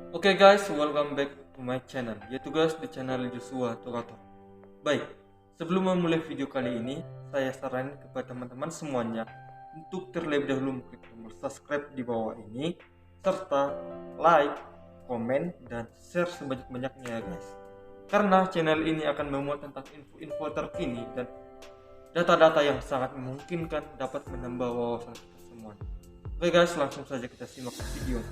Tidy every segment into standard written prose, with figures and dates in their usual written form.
Oke guys, welcome back to my channel, yaitu guys di channel Joshua Torator. Baik, sebelum memulai video kali ini, saya saranin kepada teman-teman semuanya untuk terlebih dahulu klik tombol subscribe di bawah ini, serta like, komen, dan share sebanyak-banyaknya ya guys. Karena channel ini akan memuat tentang info-info terkini dan data-data yang sangat memungkinkan dapat menambah wawasan kita semua. Oke guys, langsung saja kita simak video.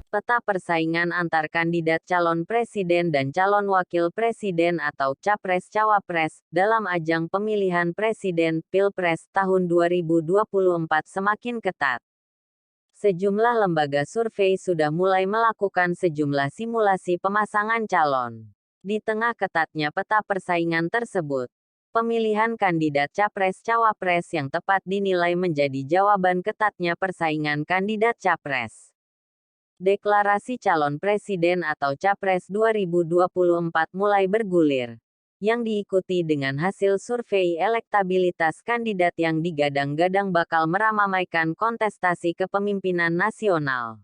Peta persaingan antar kandidat calon presiden dan calon wakil presiden atau capres-cawapres dalam ajang pemilihan presiden Pilpres tahun 2024 semakin ketat. Sejumlah lembaga survei sudah mulai melakukan sejumlah simulasi pemasangan calon. Di tengah ketatnya peta persaingan tersebut, pemilihan kandidat capres-cawapres yang tepat dinilai menjadi jawaban ketatnya persaingan kandidat capres. Deklarasi calon presiden atau capres 2024 mulai bergulir, yang diikuti dengan hasil survei elektabilitas kandidat yang digadang-gadang bakal meramaikan kontestasi kepemimpinan nasional.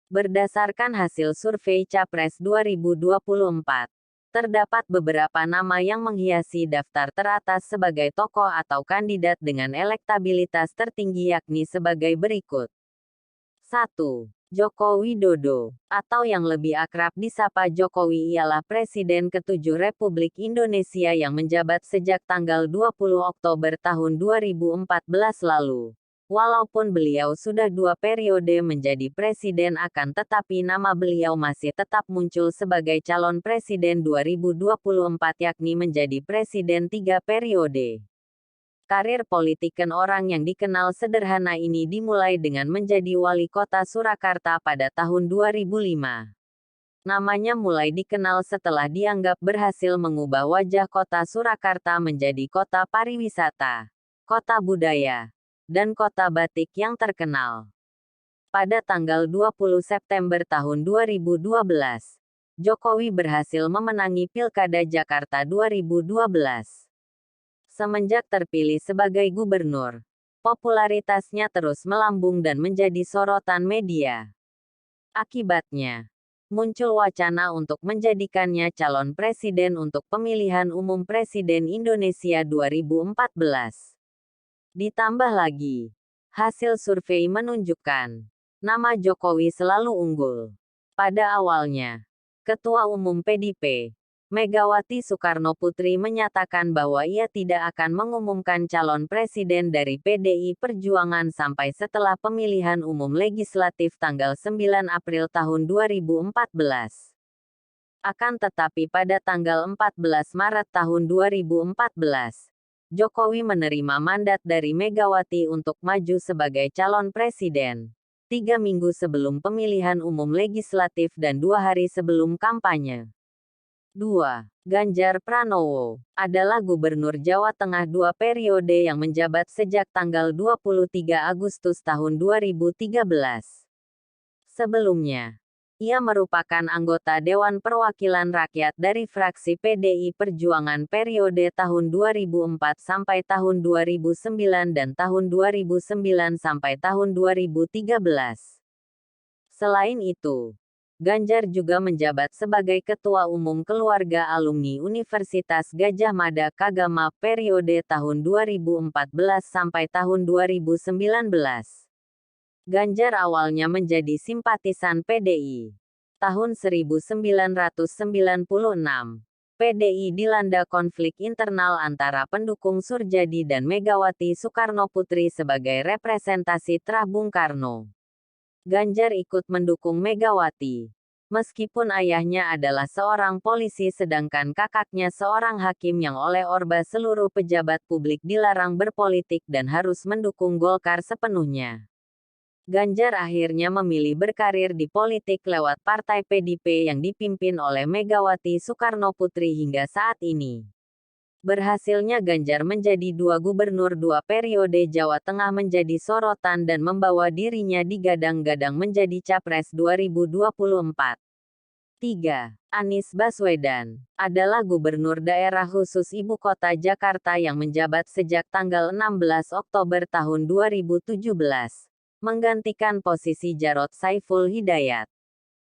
Berdasarkan hasil survei Capres 2024, terdapat beberapa nama yang menghiasi daftar teratas sebagai tokoh atau kandidat dengan elektabilitas tertinggi yakni sebagai berikut. 1. Joko Widodo, atau yang lebih akrab disapa Jokowi ialah Presiden ke-7 Republik Indonesia yang menjabat sejak tanggal 20 Oktober tahun 2014 lalu. Walaupun beliau sudah 2 periode menjadi presiden akan tetapi nama beliau masih tetap muncul sebagai calon presiden 2024 yakni menjadi presiden 3 periode. Karir politiken orang yang dikenal sederhana ini dimulai dengan menjadi wali kota Surakarta pada tahun 2005. Namanya mulai dikenal setelah dianggap berhasil mengubah wajah kota Surakarta menjadi kota pariwisata, kota budaya, dan kota batik yang terkenal. Pada tanggal 20 September tahun 2012, Jokowi berhasil memenangi Pilkada Jakarta 2012. Semenjak terpilih sebagai gubernur, popularitasnya terus melambung dan menjadi sorotan media. Akibatnya, muncul wacana untuk menjadikannya calon presiden untuk pemilihan umum presiden Indonesia 2014. Ditambah lagi, hasil survei menunjukkan, nama Jokowi selalu unggul. Pada awalnya, Ketua Umum PDIP, Megawati Soekarnoputri menyatakan bahwa ia tidak akan mengumumkan calon presiden dari PDI Perjuangan sampai setelah pemilihan umum legislatif tanggal 9 April tahun 2014. Akan tetapi pada tanggal 14 Maret tahun 2014, Jokowi menerima mandat dari Megawati untuk maju sebagai calon presiden. 3 minggu sebelum pemilihan umum legislatif dan 2 hari sebelum kampanye. 2. Ganjar Pranowo adalah Gubernur Jawa Tengah 2 periode yang menjabat sejak tanggal 23 Agustus tahun 2013. Sebelumnya, ia merupakan anggota Dewan Perwakilan Rakyat dari fraksi PDI Perjuangan periode tahun 2004 sampai tahun 2009 dan tahun 2009 sampai tahun 2013. Selain itu, Ganjar juga menjabat sebagai Ketua Umum Keluarga Alumni Universitas Gadjah Mada Kagama periode tahun 2014 sampai tahun 2019. Ganjar awalnya menjadi simpatisan PDI. Tahun 1996, PDI dilanda konflik internal antara pendukung Surjadi dan Megawati Soekarnoputri sebagai representasi Trah Bung Karno. Ganjar ikut mendukung Megawati. Meskipun ayahnya adalah seorang polisi sedangkan kakaknya seorang hakim yang oleh Orba seluruh pejabat publik dilarang berpolitik dan harus mendukung Golkar sepenuhnya. Ganjar akhirnya memilih berkarir di politik lewat Partai PDIP yang dipimpin oleh Megawati Soekarnoputri hingga saat ini. Berhasilnya Ganjar menjadi 2 gubernur 2 periode Jawa Tengah menjadi sorotan dan membawa dirinya digadang-gadang menjadi Capres 2024. 3. Anies Baswedan adalah Gubernur Daerah Khusus Ibu Kota Jakarta yang menjabat sejak tanggal 16 Oktober tahun 2017, menggantikan posisi Jarod Saiful Hidayat.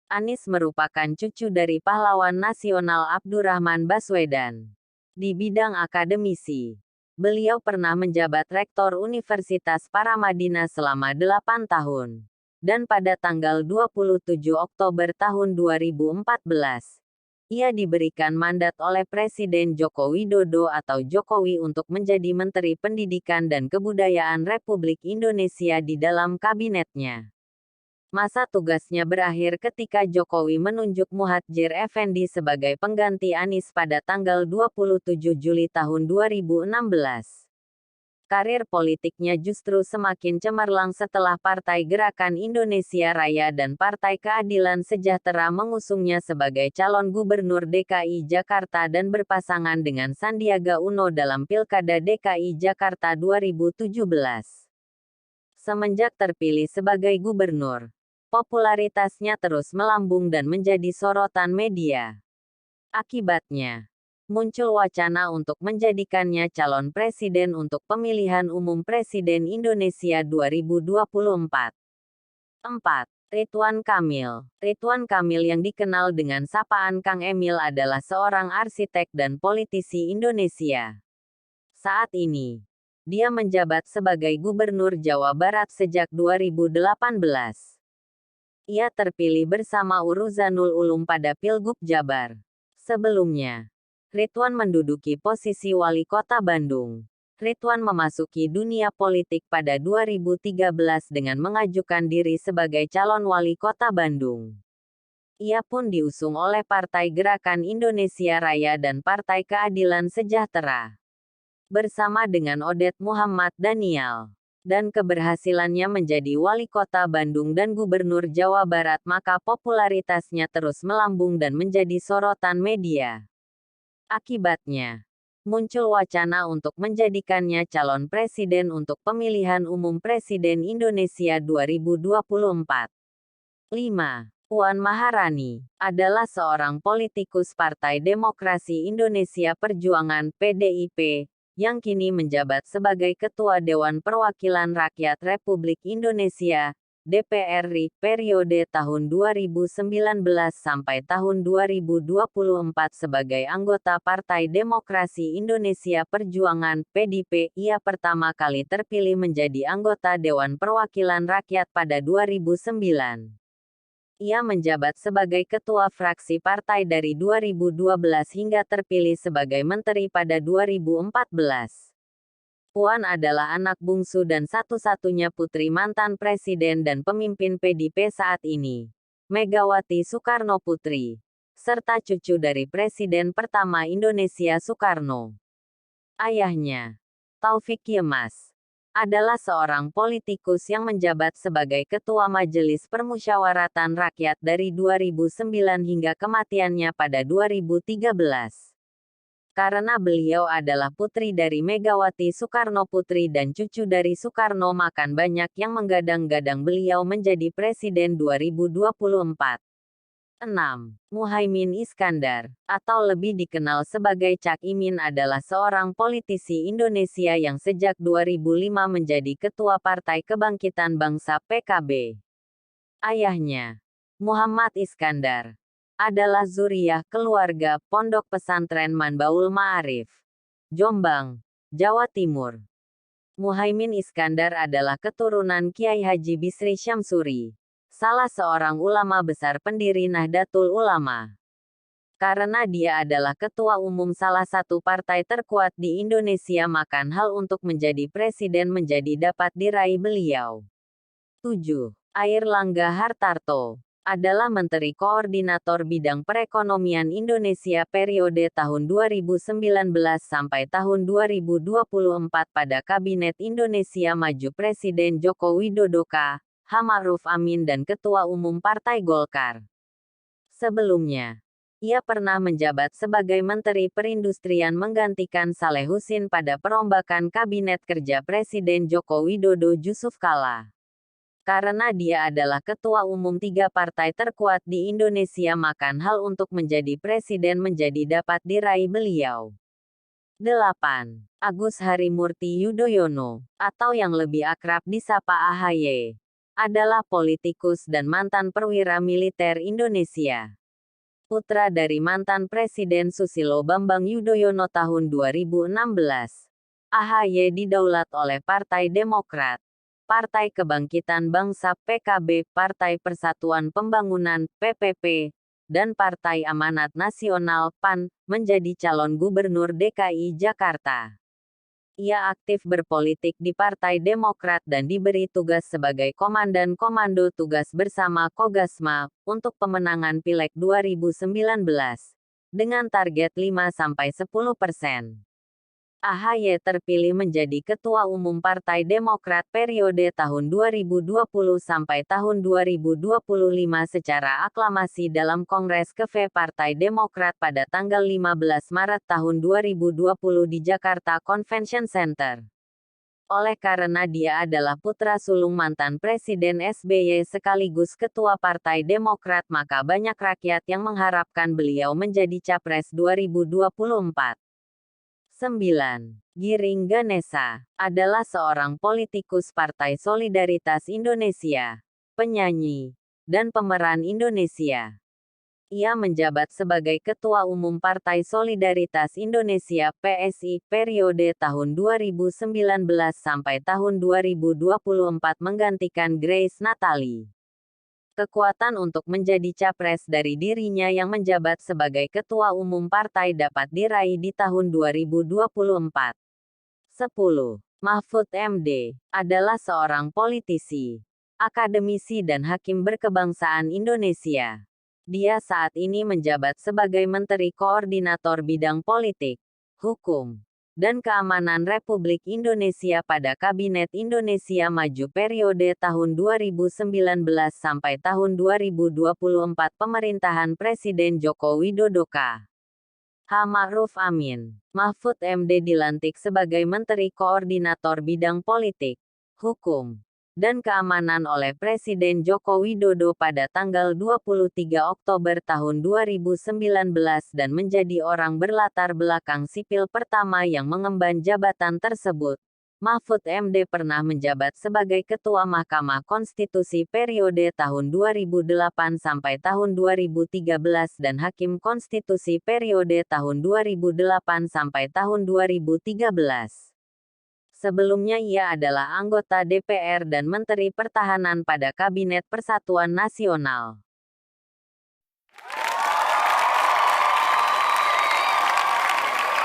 Anies merupakan cucu dari pahlawan nasional Abdurrahman Baswedan. Di bidang akademisi, beliau pernah menjabat Rektor Universitas Paramadina selama 8 tahun. Dan pada tanggal 27 Oktober tahun 2014, ia diberikan mandat oleh Presiden Joko Widodo atau Jokowi untuk menjadi Menteri Pendidikan dan Kebudayaan Republik Indonesia di dalam kabinetnya. Masa tugasnya berakhir ketika Jokowi menunjuk Muhadjir Effendi sebagai pengganti Anies pada tanggal 27 Juli tahun 2016. Karir politiknya justru semakin cemerlang setelah Partai Gerakan Indonesia Raya dan Partai Keadilan Sejahtera mengusungnya sebagai calon gubernur DKI Jakarta dan berpasangan dengan Sandiaga Uno dalam Pilkada DKI Jakarta 2017. Semenjak terpilih sebagai gubernur, popularitasnya terus melambung dan menjadi sorotan media. Akibatnya, muncul wacana untuk menjadikannya calon presiden untuk pemilihan umum Presiden Indonesia 2024. 4. Ridwan Kamil. Ridwan Kamil yang dikenal dengan sapaan Kang Emil adalah seorang arsitek dan politisi Indonesia. Saat ini, dia menjabat sebagai Gubernur Jawa Barat sejak 2018. Ia terpilih bersama Uruzanul Ulum pada Pilgub Jabar. Sebelumnya, Ridwan menduduki posisi Wali Kota Bandung. Ridwan memasuki dunia politik pada 2013 dengan mengajukan diri sebagai calon Wali Kota Bandung. Ia pun diusung oleh Partai Gerakan Indonesia Raya dan Partai Keadilan Sejahtera, bersama dengan Odet Muhammad Daniel. Dan keberhasilannya menjadi Wali Kota Bandung dan Gubernur Jawa Barat, maka popularitasnya terus melambung dan menjadi sorotan media. Akibatnya, muncul wacana untuk menjadikannya calon presiden untuk pemilihan umum Presiden Indonesia 2024. 5. Puan Maharani adalah seorang politikus Partai Demokrasi Indonesia Perjuangan (PDIP), yang kini menjabat sebagai Ketua Dewan Perwakilan Rakyat Republik Indonesia (DPR RI) periode tahun 2019 sampai tahun 2024 sebagai anggota Partai Demokrasi Indonesia Perjuangan (PDIP). Ia pertama kali terpilih menjadi anggota Dewan Perwakilan Rakyat pada 2009. Ia menjabat sebagai ketua fraksi partai dari 2012 hingga terpilih sebagai menteri pada 2014. Puan adalah anak bungsu dan satu-satunya putri mantan presiden dan pemimpin PDIP saat ini, Megawati Soekarno Putri, serta cucu dari Presiden pertama Indonesia Soekarno. Ayahnya, Taufik Yemas, adalah seorang politikus yang menjabat sebagai Ketua Majelis Permusyawaratan Rakyat dari 2009 hingga kematiannya pada 2013. Karena beliau adalah putri dari Megawati Soekarno Putri dan cucu dari Soekarno, makan banyak yang menggadang-gadang beliau menjadi presiden 2024. 6. Muhaimin Iskandar, atau lebih dikenal sebagai Cak Imin, adalah seorang politisi Indonesia yang sejak 2005 menjadi Ketua Partai Kebangkitan Bangsa (PKB). Ayahnya, Muhammad Iskandar, adalah zuriyah keluarga Pondok Pesantren Manbaul Ma'arif, Jombang, Jawa Timur. Muhaimin Iskandar adalah keturunan Kiai Haji Bisri Syamsuri, salah seorang ulama besar pendiri Nahdlatul Ulama. Karena dia adalah ketua umum salah satu partai terkuat di Indonesia, maka hal untuk menjadi presiden menjadi dapat diraih beliau. 7. Airlangga Hartarto adalah Menteri Koordinator Bidang Perekonomian Indonesia periode tahun 2019 sampai tahun 2024 pada Kabinet Indonesia Maju Presiden Joko Widodo K. H. Ma'ruf Amin dan Ketua Umum Partai Golkar. Sebelumnya, ia pernah menjabat sebagai Menteri Perindustrian menggantikan Saleh Husin pada perombakan Kabinet Kerja Presiden Joko Widodo Yusuf Kala. Karena dia adalah Ketua Umum 3 partai terkuat di Indonesia, maka hal untuk menjadi presiden menjadi dapat diraih beliau. 8. Agus Harimurti Yudhoyono, atau yang lebih akrab disapa AHY, adalah politikus dan mantan perwira militer Indonesia. Putra dari mantan Presiden Susilo Bambang Yudhoyono tahun 2016. AHY didaulat oleh Partai Demokrat, Partai Kebangkitan Bangsa (PKB), Partai Persatuan Pembangunan (PPP), dan Partai Amanat Nasional (PAN), menjadi calon gubernur DKI Jakarta. Ia aktif berpolitik di Partai Demokrat dan diberi tugas sebagai Komandan Komando Tugas Bersama Kogasma untuk pemenangan Pileg 2019 dengan target 5-10%. AHY terpilih menjadi Ketua Umum Partai Demokrat periode tahun 2020 sampai tahun 2025 secara aklamasi dalam Kongres KV Partai Demokrat pada tanggal 15 Maret tahun 2020 di Jakarta Convention Center. Oleh karena dia adalah putra sulung mantan Presiden SBY sekaligus Ketua Partai Demokrat, maka banyak rakyat yang mengharapkan beliau menjadi Capres 2024. 9. Giring Ganesa adalah seorang politikus Partai Solidaritas Indonesia, penyanyi, dan pemeran Indonesia. Ia menjabat sebagai Ketua Umum Partai Solidaritas Indonesia (PSI) periode tahun 2019 sampai tahun 2024 menggantikan Grace Natali. Kekuatan untuk menjadi capres dari dirinya yang menjabat sebagai ketua umum partai dapat diraih di tahun 2024. 10. Mahfud MD adalah seorang politisi, akademisi dan hakim berkebangsaan Indonesia. Dia saat ini menjabat sebagai Menteri Koordinator Bidang Politik, Hukum, dan Keamanan Republik Indonesia pada Kabinet Indonesia Maju periode tahun 2019 sampai tahun 2024 pemerintahan Presiden Joko Widodo K. H. Ma'ruf Amin. Mahfud MD dilantik sebagai Menteri Koordinator Bidang Politik, Hukum, dan Keamanan oleh Presiden Joko Widodo pada tanggal 23 Oktober tahun 2019 dan menjadi orang berlatar belakang sipil pertama yang mengemban jabatan tersebut. Mahfud MD pernah menjabat sebagai Ketua Mahkamah Konstitusi periode tahun 2008 sampai tahun 2013 dan Hakim Konstitusi periode tahun 2008 sampai tahun 2013. Sebelumnya ia adalah anggota DPR dan Menteri Pertahanan pada Kabinet Persatuan Nasional.